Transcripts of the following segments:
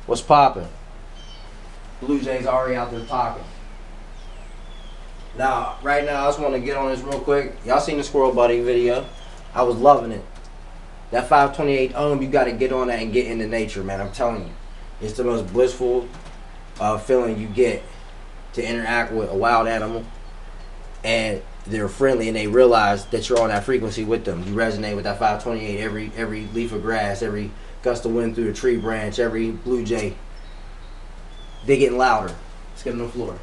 What's popping? Blue Jays already out there talking. Now, right now, I just want to get on this real quick. Y'all seen the Squirrel Buddy video? I was loving it. That 528 ohm, you got to get on that and get into nature, man. I'm telling you. It's the most blissful feeling you get to interact with a wild animal. And they're friendly and they realize that you're on that frequency with them. You resonate with that 528, every leaf of grass, every gust of wind through the tree branch, every blue jay. They getting louder. Let's get on the floor.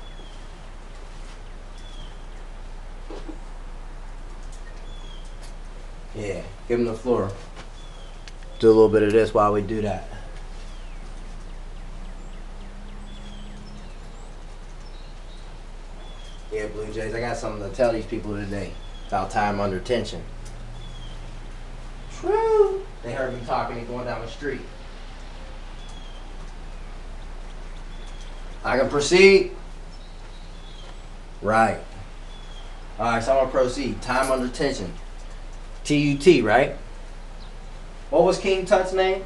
Yeah, give them the floor. Do a little bit of this while we do that. Yeah, Blue Jays, I got something to tell these people today about time under tension. True. They heard me talking and going down the street. I can proceed. Right. Alright, so I'm going to proceed. Time under tension. TUT, right? What was King Tut's name?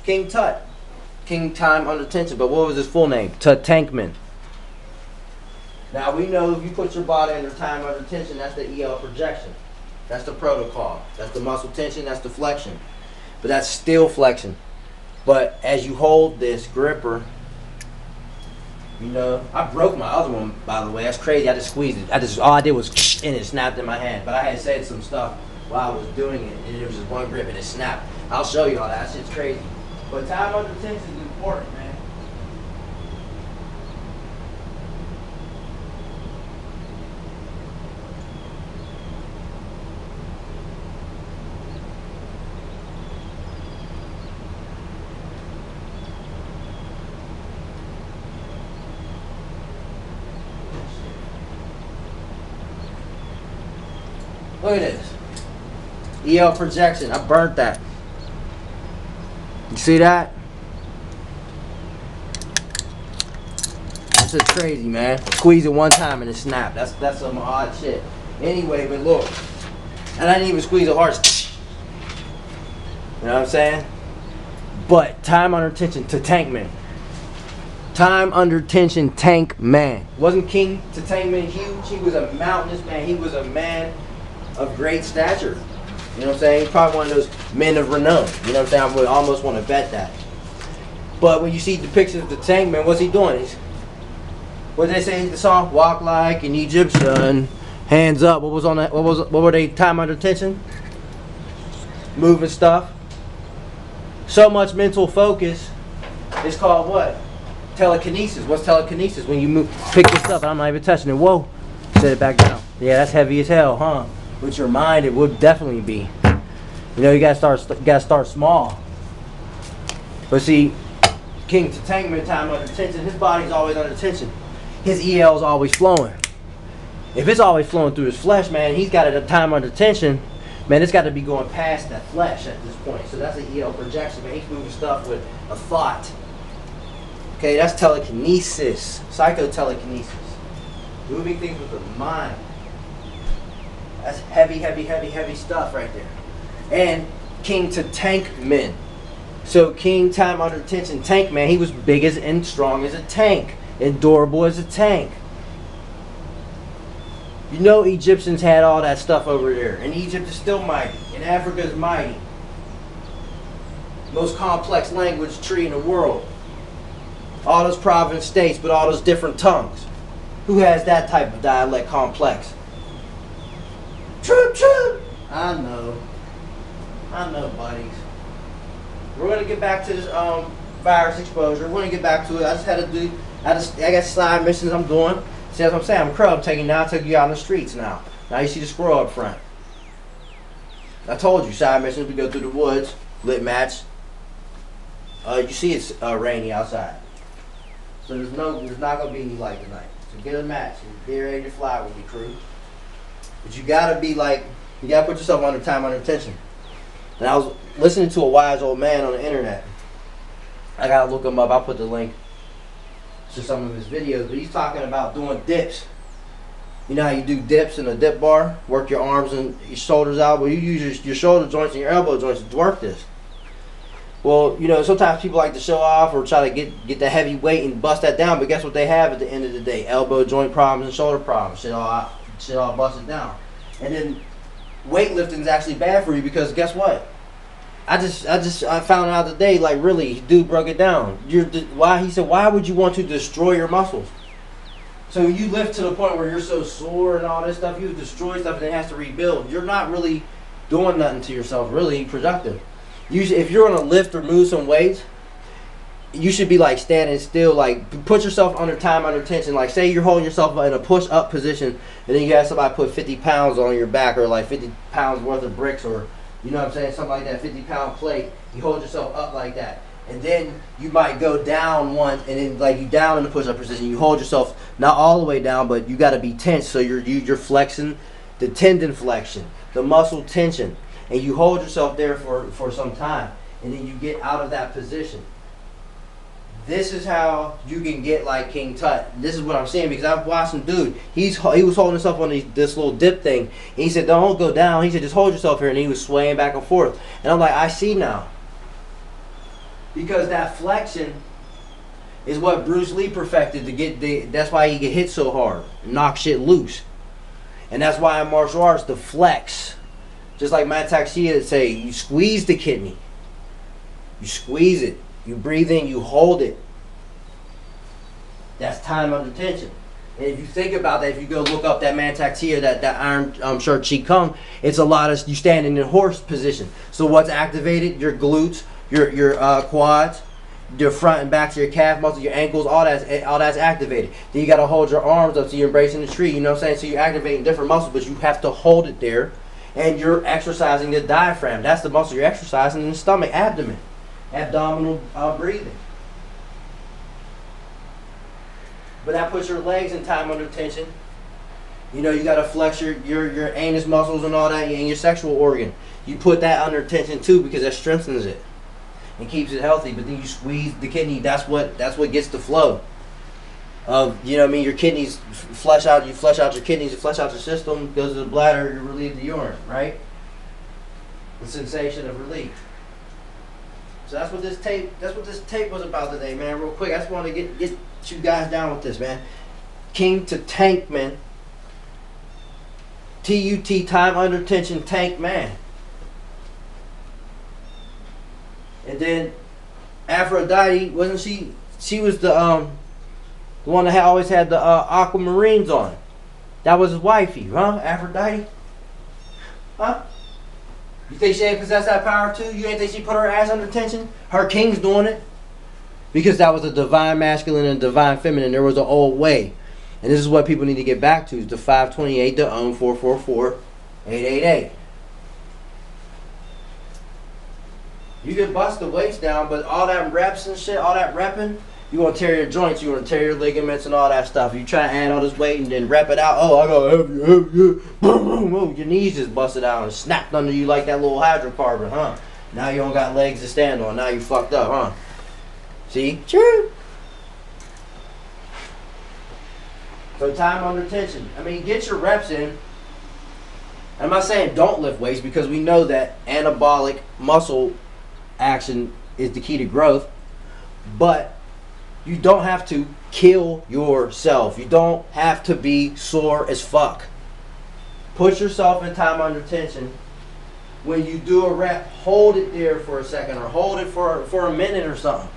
King Tut. King Time Under Tension. But what was his full name? TUTANKHAMEN. Now we know if you put your body under time under tension, that's the EL projection. That's the protocol. That's the muscle tension. That's the flexion. But that's still flexion. But as you hold this gripper, you know, I broke my other one, by the way. That's crazy. I just squeezed it. All I did was and it snapped in my hand. But I had said some stuff while I was doing it, and it was just one grip and it snapped. I'll show you all that. That shit's crazy. But time under tension is important, man. Look at this. EL projection. I burnt that. You see that? That's just crazy, man. Squeeze it one time and it snapped. That's some odd shit. Anyway, but look. And I didn't even squeeze it hard. You know what I'm saying? But time under tension to TUTANKHAMEN. Time under tension tank man. Wasn't King TUTANKHAMEN huge? He was a mountainous man. He was a man of great stature. You know what I'm saying? He's probably one of those men of renown. You know what I'm saying? I would almost want to bet that. But when you see depictions of the TUTANKHAMEN, what's he doing? What did they say in the song? Walk like an Egyptian, hands up. What was on that? What were they? Time under tension? Moving stuff. So much mental focus. It's called what? Telekinesis. What's telekinesis? When you move, pick this up, and I'm not even touching it. Whoa! Set it back down. Yeah, that's heavy as hell, huh? With your mind, it would definitely be. You know, you gotta start small. But see, King TUTANKHAMEN, time under tension, his body's always under tension. His EL's always flowing. If it's always flowing through his flesh, man, he's got it at time under tension. Man, it's got to be going past that flesh at this point. So that's an EL projection, man. He's moving stuff with a thought. Okay, that's telekinesis, psychotelekinesis. Moving things with the mind. That's heavy, heavy, heavy, heavy stuff right there. And King TUTANKHAMEN. So King Time Under Tension Tank Man, he was big as and strong as a tank. And durable as a tank. You know Egyptians had all that stuff over there. And Egypt is still mighty. And Africa is mighty. Most complex language tree in the world. All those province states, but all those different tongues. Who has that type of dialect complex? True, true. I know, buddies. We're gonna get back to this virus exposure. We're gonna get back to it. I just had to do. I got side missions I'm doing. See, as I'm saying, I'm Crow. I'm taking you out in the streets now. Now you see the squirrel up front. I told you, side missions. We go through the woods, lit match. You see, it's rainy outside, so there's not gonna be any light tonight. So get a match and be ready to fly with me, crew. But you gotta be like, you gotta put yourself under time under tension. And I was listening to a wise old man on the internet. I gotta look him up. I'll put the link to some of his videos. But he's talking about doing dips. You know how you do dips in a dip bar? Work your arms and your shoulders out. Well, you use your shoulder joints and your elbow joints to work this. Well, you know, sometimes people like to show off or try to get the heavy weight and bust that down, but guess what they have at the end of the day? Elbow joint problems and shoulder problems. Shit all busted down. And then weightlifting is actually bad for you because guess what? I found out today, like really, dude broke it down. He said, why would you want to destroy your muscles? So you lift to the point where you're so sore and all this stuff, you destroy stuff and it has to rebuild. You're not really doing nothing to yourself, really productive. If you're gonna lift or move some weights, you should be like standing still, like put yourself under time, under tension. Like say you're holding yourself in a push up position and then you have somebody put 50 pounds on your back or like 50 pounds worth of bricks or you know what I'm saying, something like that, 50-pound plate. You hold yourself up like that. And then you might go down once and then like you down in the push up position. You hold yourself not all the way down, but you gotta be tense. So you're flexing the tendon flexion, the muscle tension. And you hold yourself there for some time. And then you get out of that position. This is how you can get like King Tut. This is what I'm saying because I've watched some dude. He was holding himself on this little dip thing. And he said, don't go down. He said, just hold yourself here. And he was swaying back and forth. And I'm like, I see now. Because that flexion is what Bruce Lee perfected to get that's why he get hit so hard. Knock shit loose. And that's why in martial arts, the flex. Just like Matt Taxia would say, you squeeze the kidney. You squeeze it. You breathe in, you hold it. That's time under tension. And if you think about that, if you go look up that Man Taxia, that iron shirt Chi Kung, it's a lot of you standing in horse position. So what's activated? Your glutes, your quads, your front and back to your calf muscles, your ankles, all that's activated. Then you got to hold your arms up so you're embracing the tree. You know what I'm saying? So you're activating different muscles, but you have to hold it there. And you're exercising the diaphragm. That's the muscle you're exercising in the stomach, abdomen. Abdominal breathing. But that puts your legs in time under tension. You know, you got to flex your anus muscles and all that, and your sexual organ. You put that under tension too because that strengthens it and keeps it healthy. But then you squeeze the kidney. That's what gets the flow. You know what I mean? Your kidneys flush out. You flush out your kidneys. You flush out your system. Goes to the bladder. You relieve the urine. Right? The sensation of relief. So that's what this tape was about today, man. Real quick, I just want to get you guys down with this, man. King to tank, man. TUT, time under tension, tank man. And then Aphrodite, wasn't she? She was the one that always had the aquamarines on. That was his wifey, huh? Aphrodite? Huh? You think she ain't possessed that power too? You ain't think she put her ass under tension? Her king's doing it. Because that was a divine masculine and divine feminine. There was an old way. And this is what people need to get back to. Is the 528, the 444, 888. You can bust the weights down, but all that reps and shit, all that repping, you want to tear your joints, you want to tear your ligaments and all that stuff. You try to add all this weight and then rep it out. Oh, I got heavy, boom, boom, boom. Your knees just busted out and snapped under you like that little hydrocarbon, huh? Now you don't got legs to stand on. Now you fucked up, huh? See? True. So time under tension. I mean, get your reps in. I'm not saying don't lift weights because we know that anabolic muscle action is the key to growth. But you don't have to kill yourself. You don't have to be sore as fuck. Put yourself in time under tension. When you do a rep, hold it there for a second or hold it for a minute or something.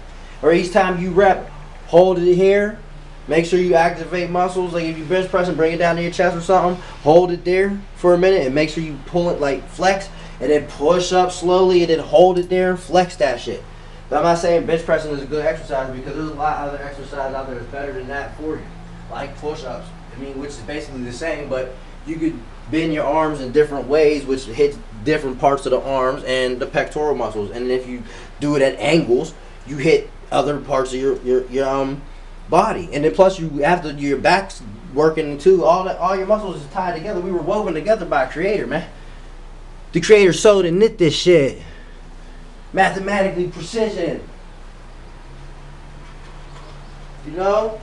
Or each time you rep, hold it here. Make sure you activate muscles. Like if you bench press and bring it down to your chest or something, hold it there for a minute and make sure you pull it like flex and then push up slowly and then hold it there and flex that shit. But I'm not saying bench pressing is a good exercise because there's a lot of other exercises out there that's better than that for you. Like push-ups. I mean, which is basically the same, but you could bend your arms in different ways, which hits different parts of the arms and the pectoral muscles. And if you do it at angles, you hit other parts of your body. And then plus you after your back's working too, all your muscles is tied together. We were woven together by a creator, man. The creator sewed and knit this shit. Mathematically precision. You know?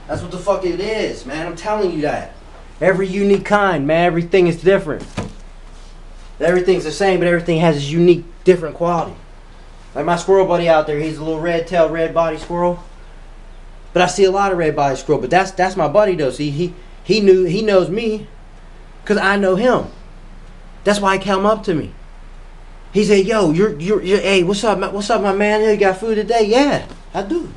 That's what the fuck it is, man. I'm telling you that. Every unique kind, man. Everything is different. Everything's the same, but everything has its unique, different quality. Like my squirrel buddy out there, he's a little red tail, red body squirrel. But I see a lot of red body squirrel. But that's my buddy though. See, he knows me, cause I know him. That's why he came up to me. He said, "Yo, you're hey, what's up, my man? You got food today?" Yeah, I do.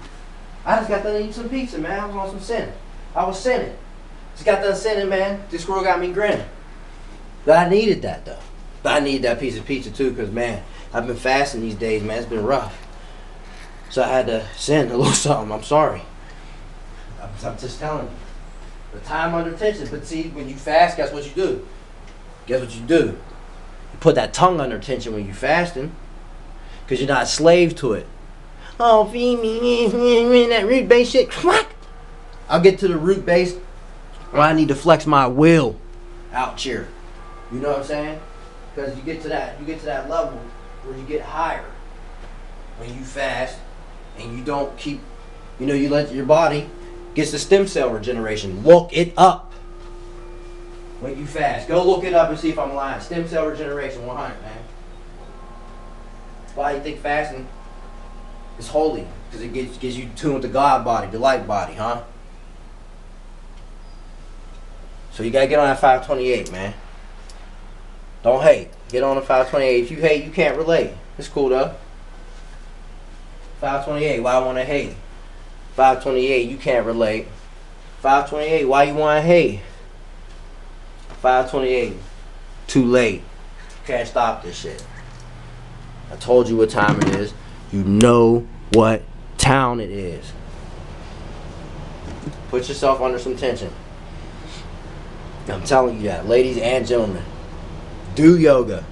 I just got done eating some pizza, man. I was on some sinning. I was sinning. Just got done sinning, man. This squirrel got me grinning. But I needed that though. But I need that piece of pizza too, cause man, I've been fasting these days, man. It's been rough. So I had to send a little something. I'm sorry. I'm just telling you. The time under tension. But see, when you fast, guess what you do? Guess what you do? You put that tongue under tension when you're fasting, because you're not a slave to it. Oh, feed me that root base shit. I'll get to the root base where I need to flex my will out here. You know what I'm saying? Because you get to that level where you get higher when you fast and you don't keep, you let your body gets the stem cell regeneration. Look it up when you fast. Go look it up and see if I'm lying. Stem cell regeneration 100, man. Why do you think fasting is holy? Because it gets you tuned with the God body, the light body, huh? So you gotta get on that 528, man. Don't hate. Get on the 528. If you hate, you can't relate. It's cool though. 528. Why I want to hate? 528. You can't relate. 528. Why you want to hate? 528. Too late. Can't stop this shit. I told you what time it is. You know what town it is. Put yourself under some tension. I'm telling you that, ladies and gentlemen. Do yoga.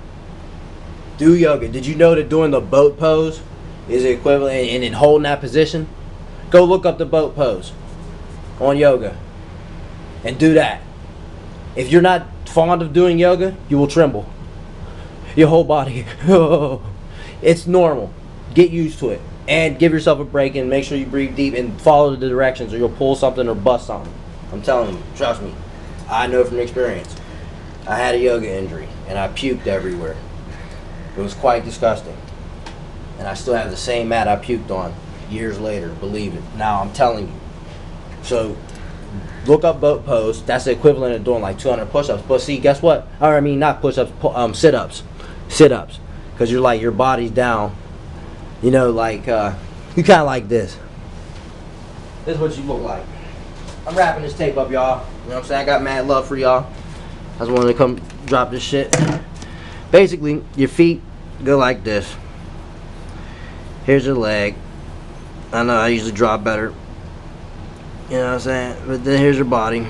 Do yoga. Did you know that doing the boat pose is equivalent and in holding that position? Go look up the boat pose on yoga and do that. If you're not fond of doing yoga, you will tremble. Your whole body. It's normal. Get used to it. And give yourself a break and make sure you breathe deep and follow the directions or you'll pull something or bust something. I'm telling you. Trust me. I know from experience. I had a yoga injury and I puked everywhere. It was quite disgusting. And I still have the same mat I puked on years later, believe it. Now I'm telling you. So look up boat pose. That's the equivalent of doing like 200 push-ups. But see, guess what? Or I mean, not push-ups, sit-ups. Sit-ups. Because you're like, your body's down. You know, like, you kind of like this. This is what you look like. I'm wrapping this tape up, y'all. You know what I'm saying? I got mad love for y'all. I just wanted to come drop this shit. Basically, your feet go like this. Here's your leg. I know I usually drop better. You know what I'm saying? But then here's your body.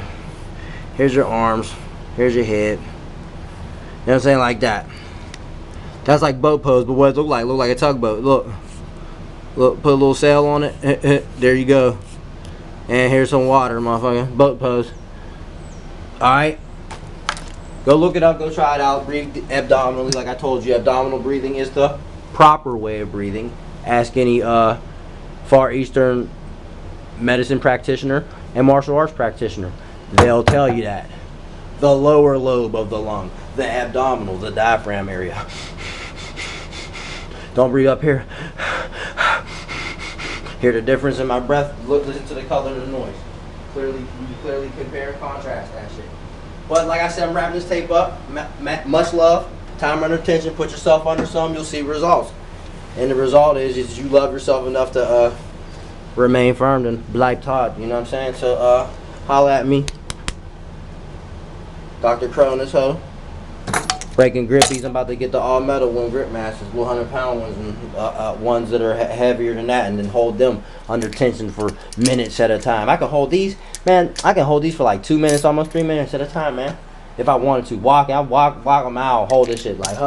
Here's your arms. Here's your head. You know what I'm saying? Like that. That's like boat pose, but what it look like? Look like a tugboat. Look. Look, put a little sail on it. There you go. And here's some water, motherfucker. Boat pose. Alright. Go look it up. Go try it out. Breathe abdominally. Like I told you, abdominal breathing is the proper way of breathing. Ask any Far Eastern medicine practitioner and martial arts practitioner. They'll tell you that. The lower lobe of the lung. The abdominal, the diaphragm area. Don't breathe up here. Hear the difference in my breath? Listen to the color and the noise. Clearly, you clearly compare and contrast that shit. But like I said, I'm wrapping this tape up. Much love. Time under tension. Put yourself under some. You'll see results. And the result is you love yourself enough to remain firm and bleib Todd. You know what I'm saying? So holla at me. Dr. Crow in this hoe. Breaking grippies. I'm about to get the all metal one grip masters, little 100-pound ones, and ones that are heavier than that, and then hold them under tension for minutes at a time. I can hold these, man. I can hold these for like 2 minutes, almost 3 minutes at a time, man. If I wanted to walk them out, hold this shit like,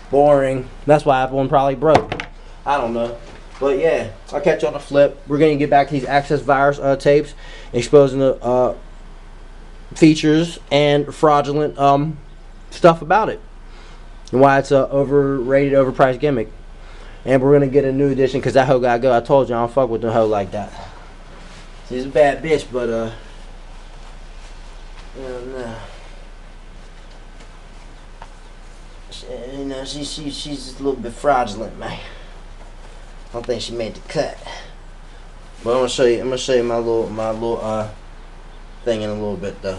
boring. That's why that one probably broke. I don't know, but yeah, I'll catch you on the flip. We're gonna get back to these access virus tapes, exposing the features and fraudulent stuff about it and why it's a overrated, overpriced gimmick. And we're gonna get a new edition because that hoe gotta go. I told you I don't fuck with the hoe like that. She's a bad bitch, but no. You know, she's a little bit fraudulent, man. I don't think she made the cut. But I'm gonna show you my little thing in a little bit though.